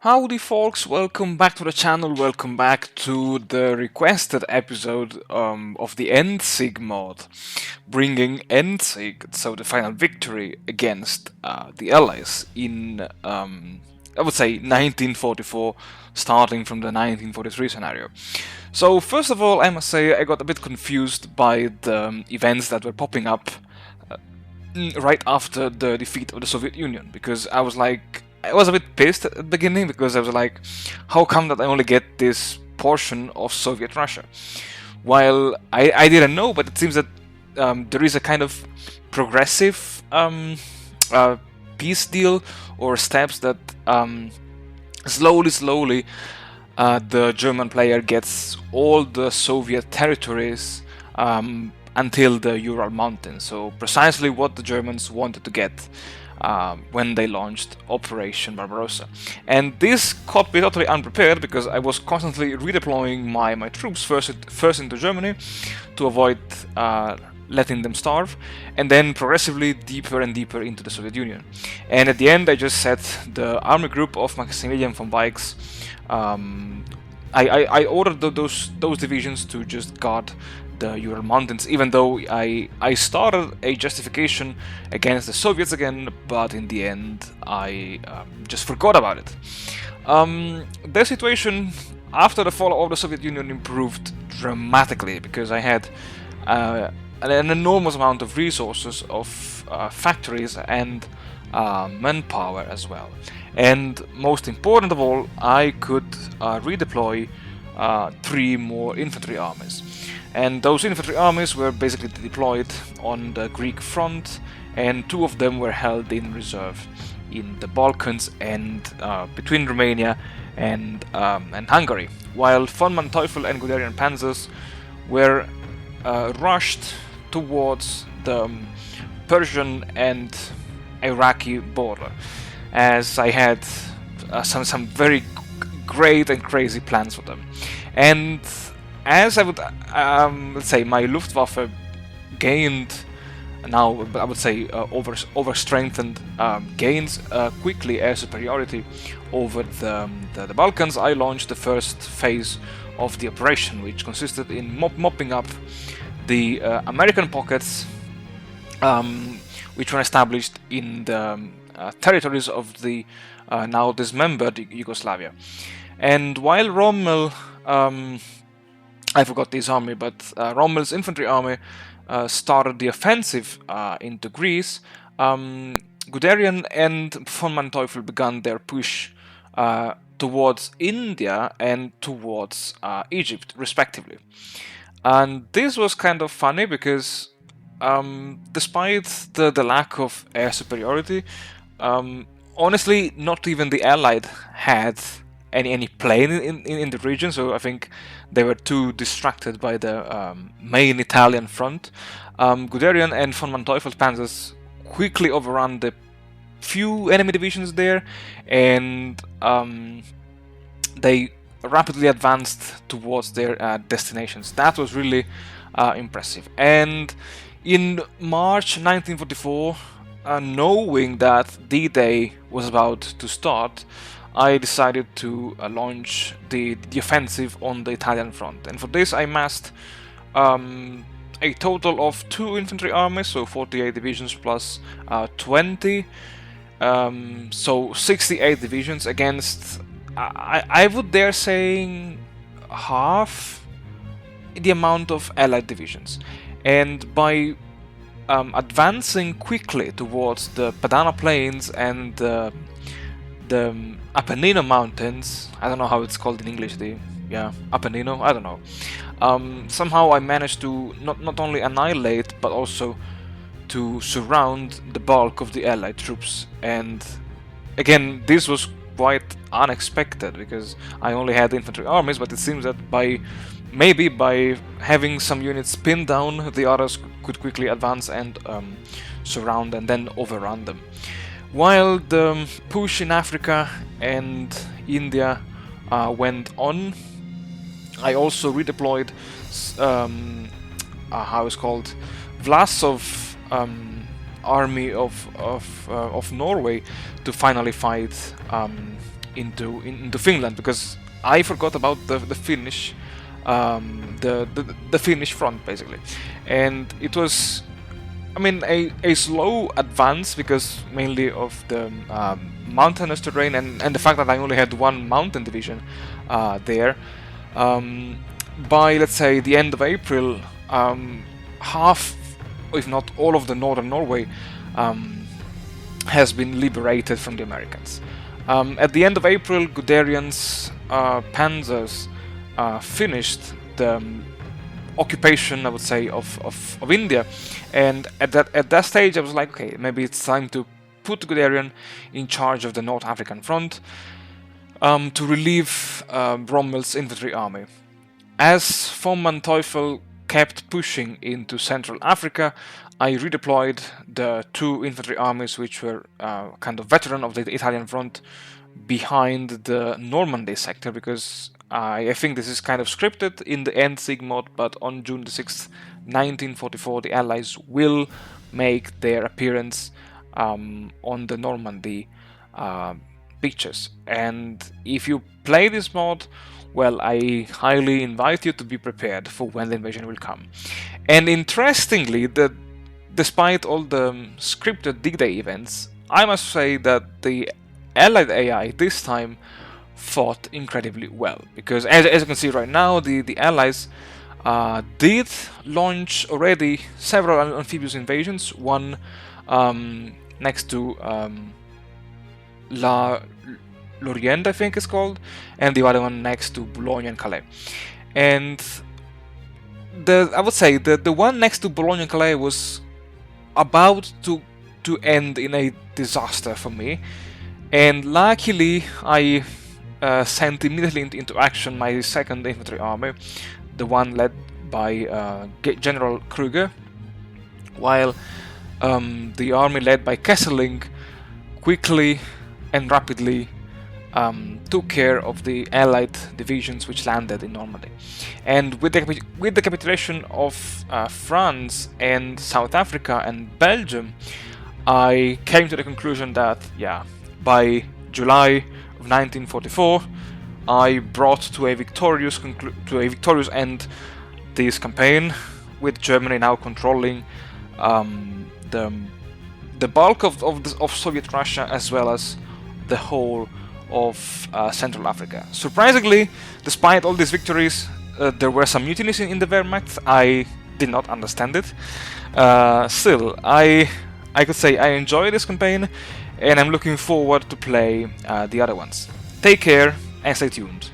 Howdy folks, welcome back to the channel, welcome back to the requested episode of the Endsieg mod, bringing Endsieg, so the final victory against the Allies in, I would say, 1944, starting from the 1943 scenario. So first of all, I must say I got a bit confused by the events that were popping up right after the defeat of the Soviet Union, because I was a bit pissed at the beginning, because I was like, how come that I only get this portion of Soviet Russia? While I didn't know, but it seems that there is a kind of progressive peace deal or steps that slowly the German player gets all the Soviet territories until the Ural Mountains. So precisely what the Germans wanted to get when they launched Operation Barbarossa. And this caught me totally unprepared, because I was constantly redeploying my troops first into Germany to avoid letting them starve, and then progressively deeper and deeper into the Soviet Union. And at the end, I just set the army group of Maximilian von Beigs. I ordered those divisions to just guard the Ural Mountains, even though I started a justification against the Soviets again, but in the end I just forgot about it. The situation after the fall of the Soviet Union improved dramatically, because I had an enormous amount of resources, of factories and manpower as well. And most important of all, I could redeploy 3 more infantry armies. And those infantry armies were basically deployed on the Greek front, and 2 of them were held in reserve in the Balkans and between Romania and Hungary, while von Manteuffel and Guderian panzers were rushed towards the Persian and Iraqi border, as I had some very great and crazy plans for them. And as I would, let's say, my Luftwaffe gained, now I would say over-strengthened, gains quickly air superiority over the Balkans, I launched the first phase of the operation, which consisted in mopping up the American pockets, which were established in the territories of the now dismembered Yugoslavia. And while Rommel, I forgot his army, but Rommel's infantry army started the offensive into Greece, Guderian and von Manteuffel began their push towards India and towards Egypt, respectively. And this was kind of funny, because despite the lack of air superiority, honestly, not even the Allied had any plane in the region, so I think they were too distracted by the main Italian front. Guderian and von Manteufel's panzers quickly overran the few enemy divisions there, and they rapidly advanced towards their destinations. That was really impressive. And in March 1944, knowing that D-Day was about to start, I decided to launch the offensive on the Italian front. And for this I amassed a total of 2 infantry armies, so 48 divisions plus 20, so 68 divisions against, I would dare saying, half the amount of Allied divisions. And by advancing quickly towards the Padana Plains and the Apennino Mountains, I don't know how it's called in English, Apennino, I don't know. Somehow I managed to not only annihilate, but also to surround the bulk of the Allied troops. And again, this was quite unexpected, because I only had infantry armies, but it seems that maybe by having some units pinned down, the others could quickly advance and surround and then overrun them. While the push in Africa and India went on, I also redeployed how it's called, Vlasov army of Norway to finally fight into Finland, because I forgot about the Finnish the Finnish front basically, and it was, I mean, a slow advance because mainly of the mountainous terrain and the fact that I only had one mountain division there. By, let's say, the end of April, half, if not all of the northern Norway has been liberated from the Americans. At the end of April, Guderian's panzers finished the occupation, I would say, of India, and at that stage I was like, okay, maybe it's time to put Guderian in charge of the North African front to relieve Rommel's infantry army. As von Manteuffel kept pushing into Central Africa, I redeployed the two infantry armies which were kind of veteran of the Italian front behind the Normandy sector, because I think this is kind of scripted in the Endsieg mod, but on June the 6th, 1944, the Allies will make their appearance on the Normandy beaches. And if you play this mod, well, I highly invite you to be prepared for when the invasion will come. And interestingly, despite all the scripted D-Day events, I must say that the Allied AI this time fought incredibly well, because as you can see right now, the Allies did launch already several amphibious invasions, one next to La Lorient, I think it's called, and the other one next to Boulogne and Calais. And I would say the one next to Boulogne and Calais was about to end in a disaster for me, and luckily I sent immediately into action my second infantry army, the one led by General Kruger, while the army led by Kesselring quickly and rapidly took care of the Allied divisions which landed in Normandy. And with the capitulation of France and South Africa and Belgium, I came to the conclusion that, yeah, by July of 1944, I brought to a victorious end this campaign, with Germany now controlling the bulk of Soviet Russia, as well as the whole of Central Africa. Surprisingly, despite all these victories, there were some mutinies in the Wehrmacht. I did not understand it. Still, I could say I enjoy this campaign, and I'm looking forward to play the other ones. Take care and stay tuned.